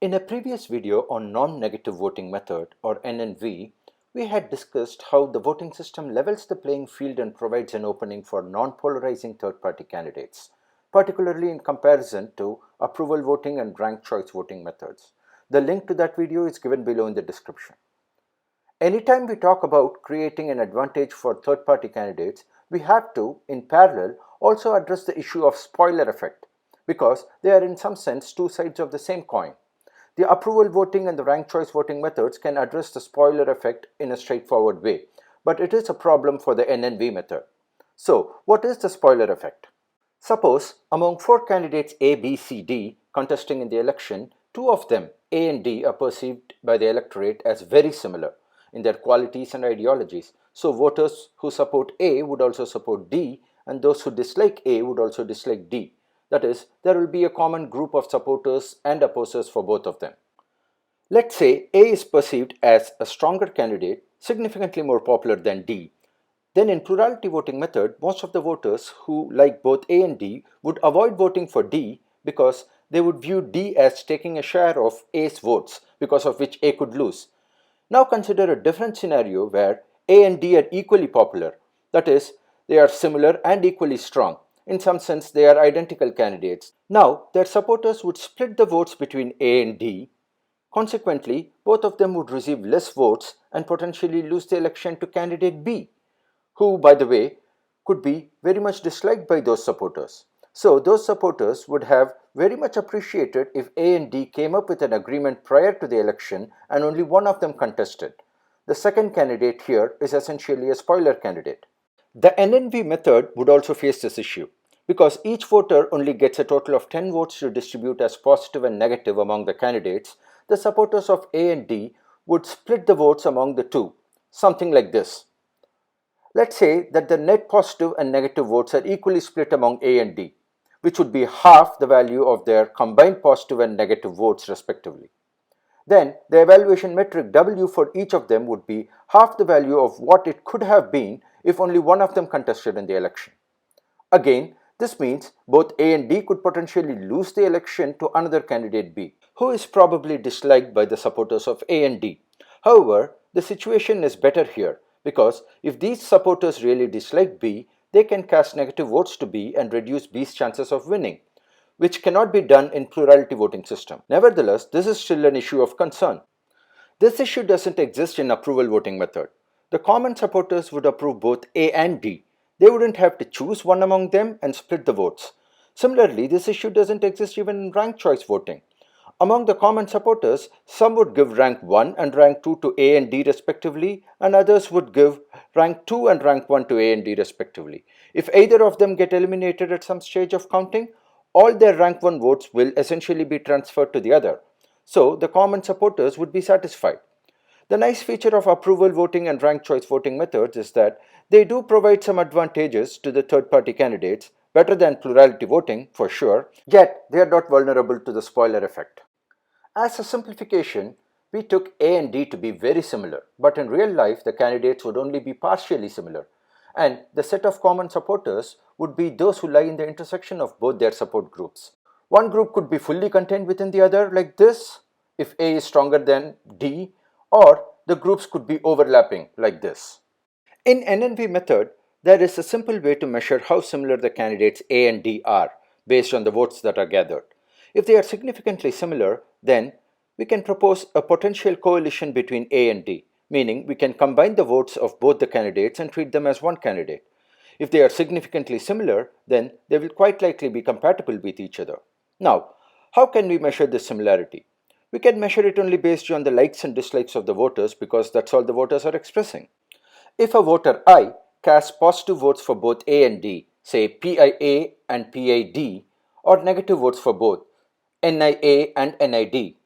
In a previous video on non-negative voting method or NNV, we had discussed how the voting system levels the playing field and provides an opening for non-polarizing third-party candidates, particularly in comparison to approval voting and ranked choice voting methods. The link to that video is given below in the description. Anytime we talk about creating an advantage for third-party candidates, we have to, in parallel, also address the issue of spoiler effect, because they are in some sense two sides of the same coin. The approval voting and the ranked choice voting methods can address the spoiler effect in a straightforward way, but it is a problem for the NNV method. So, what is the spoiler effect? Suppose among 4 candidates A, B, C, D contesting in the election, 2 of them, A and D, are perceived by the electorate as very similar in their qualities and ideologies. So voters who support A would also support D, and those who dislike A would also dislike D. That is, there will be a common group of supporters and opposers for both of them. Let's say A is perceived as a stronger candidate, significantly more popular than D. Then in plurality voting method, most of the voters who like both A and D would avoid voting for D because they would view D as taking a share of A's votes, because of which A could lose. Now consider a different scenario where A and D are equally popular. That is, they are similar and equally strong. In some sense, they are identical candidates. Now, their supporters would split the votes between A and D. Consequently, both of them would receive less votes and potentially lose the election to candidate B, who, by the way, could be very much disliked by those supporters. So, those supporters would have very much appreciated if A and D came up with an agreement prior to the election and only one of them contested. The second candidate here is essentially a spoiler candidate. The NNV method would also face this issue, because each voter only gets a total of 10 votes to distribute as positive and negative among the candidates. The supporters of A and D would split the votes among the two, something like this. Let's say that the net positive and negative votes are equally split among A and D, which would be half the value of their combined positive and negative votes respectively. Then the evaluation metric W for each of them would be half the value of what it could have been if only one of them contested in the election. Again, this means both A and D could potentially lose the election to another candidate B, who is probably disliked by the supporters of A and D. However, the situation is better here, because if these supporters really dislike B, they can cast negative votes to B and reduce B's chances of winning, which cannot be done in plurality voting system. Nevertheless, this is still an issue of concern. This issue doesn't exist in approval voting method. The common supporters would approve both A and D. They wouldn't have to choose one among them and split the votes. Similarly, this issue doesn't exist even in ranked choice voting. Among the common supporters, some would give rank 1 and rank 2 to A and D respectively, and others would give rank 2 and rank 1 to A and D respectively. If either of them get eliminated at some stage of counting, all their rank 1 votes will essentially be transferred to the other. So the common supporters would be satisfied. The nice feature of approval voting and ranked choice voting methods is that they do provide some advantages to the third-party candidates, better than plurality voting for sure, yet they are not vulnerable to the spoiler effect. As a simplification, we took A and D to be very similar, but in real life the candidates would only be partially similar, and the set of common supporters would be those who lie in the intersection of both their support groups. One group could be fully contained within the other like this, if A is stronger than D, or the groups could be overlapping like this. In NNV method, there is a simple way to measure how similar the candidates A and D are based on the votes that are gathered. If they are significantly similar, then we can propose a potential coalition between A and D, meaning we can combine the votes of both the candidates and treat them as one candidate. If they are significantly similar, then they will quite likely be compatible with each other. Now, how can we measure this similarity? We can measure it only based on the likes and dislikes of the voters, because that's all the voters are expressing. If a voter I casts positive votes for both A and D, say PIA and PID, or negative votes for both NIA and NID,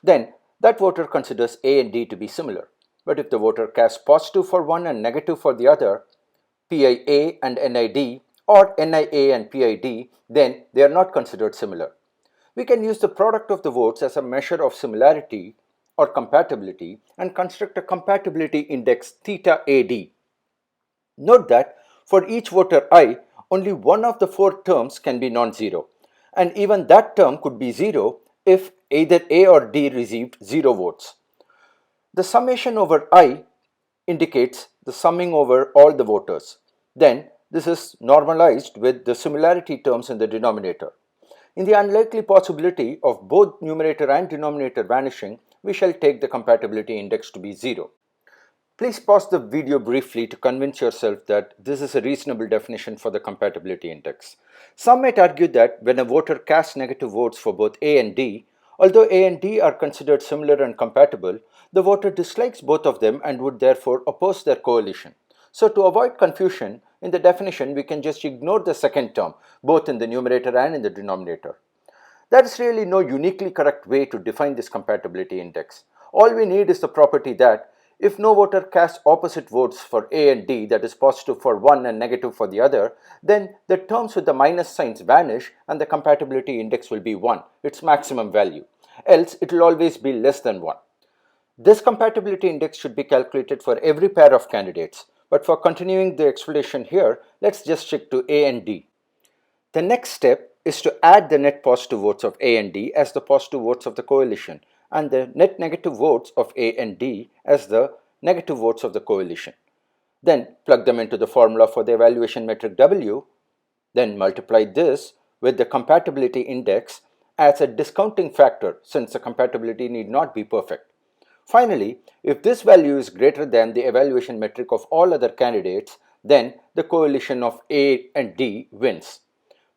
then that voter considers A and D to be similar. But if the voter casts positive for one and negative for the other, PIA and NID, or NIA and PID, then they are not considered similar. We can use the product of the votes as a measure of similarity or compatibility and construct a compatibility index theta AD. Note that for each voter I, only one of the 4 terms can be non-zero, and even that term could be 0 if either A or D received 0 votes. The summation over I indicates the summing over all the voters. Then this is normalized with the similarity terms in the denominator. In the unlikely possibility of both numerator and denominator vanishing, we shall take the compatibility index to be 0. Please pause the video briefly to convince yourself that this is a reasonable definition for the compatibility index. Some might argue that when a voter casts negative votes for both A and D, although A and D are considered similar and compatible, the voter dislikes both of them and would therefore oppose their coalition. So to avoid confusion, in the definition we can just ignore the second term, both in the numerator and in the denominator. There is really no uniquely correct way to define this compatibility index. All we need is the property that if no voter casts opposite votes for A and D, that is positive for one and negative for the other, then the terms with the minus signs vanish and the compatibility index will be 1, its maximum value. Else, it will always be less than 1. This compatibility index should be calculated for every pair of candidates, but for continuing the explanation here, let's just stick to A and D. The next step is to add the net positive votes of A and D as the positive votes of the coalition and the net negative votes of A and D as the negative votes of the coalition. Then plug them into the formula for the evaluation metric W, then multiply this with the compatibility index as a discounting factor since the compatibility need not be perfect. Finally, if this value is greater than the evaluation metric of all other candidates, then the coalition of A and D wins,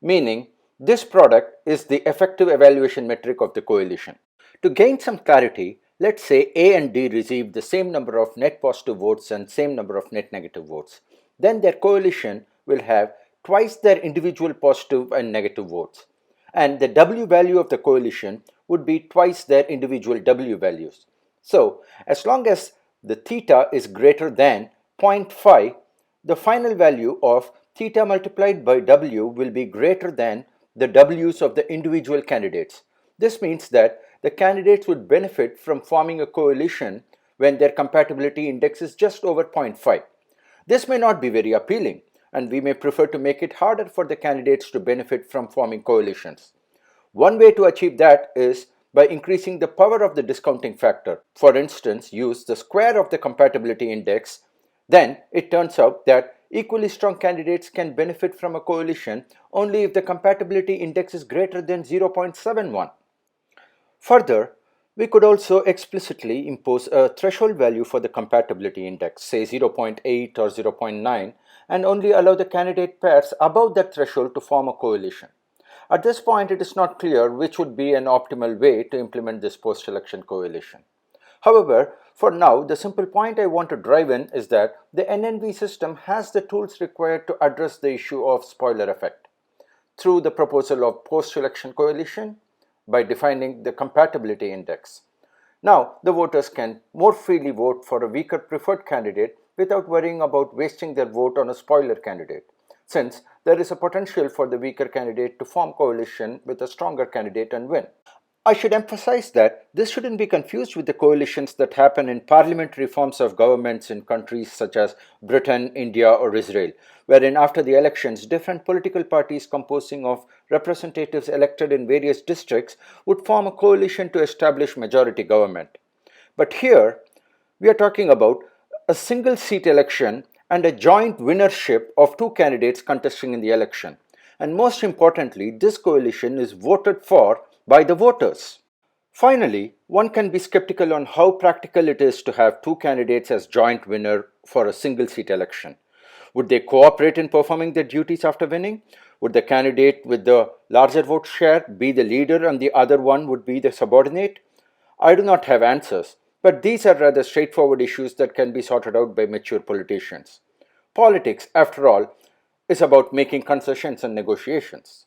meaning this product is the effective evaluation metric of the coalition. To gain some clarity, let's say A and D received the same number of net positive votes and same number of net negative votes. Then their coalition will have twice their individual positive and negative votes. And the W value of the coalition would be twice their individual W values. So, as long as the theta is greater than 0.5, the final value of theta multiplied by W will be greater than the W's of the individual candidates. This means that the candidates would benefit from forming a coalition when their compatibility index is just over 0.5. This may not be very appealing, and we may prefer to make it harder for the candidates to benefit from forming coalitions. One way to achieve that is by increasing the power of the discounting factor. For instance, use the square of the compatibility index. Then it turns out that equally strong candidates can benefit from a coalition only if the compatibility index is greater than 0.71. Further, we could also explicitly impose a threshold value for the compatibility index, say 0.8 or 0.9, and only allow the candidate pairs above that threshold to form a coalition. At this point, it is not clear which would be an optimal way to implement this post-election coalition. However, for now, the simple point I want to drive in is that the NNV system has the tools required to address the issue of spoiler effect through the proposal of post-election coalition by defining the compatibility index. Now, the voters can more freely vote for a weaker preferred candidate without worrying about wasting their vote on a spoiler candidate, since there is a potential for the weaker candidate to form coalition with a stronger candidate and win. I should emphasize that this shouldn't be confused with the coalitions that happen in parliamentary forms of governments in countries such as Britain, India, or Israel, wherein after the elections, different political parties composing of representatives elected in various districts would form a coalition to establish majority government. But here, we are talking about a single seat election and a joint winnership of two candidates contesting in the election. And most importantly, this coalition is voted for by the voters. Finally, one can be skeptical on how practical it is to have two candidates as joint winner for a single seat election. Would they cooperate in performing their duties after winning? Would the candidate with the larger vote share be the leader and the other one would be the subordinate? I do not have answers, but these are rather straightforward issues that can be sorted out by mature politicians. Politics, after all, is about making concessions and negotiations.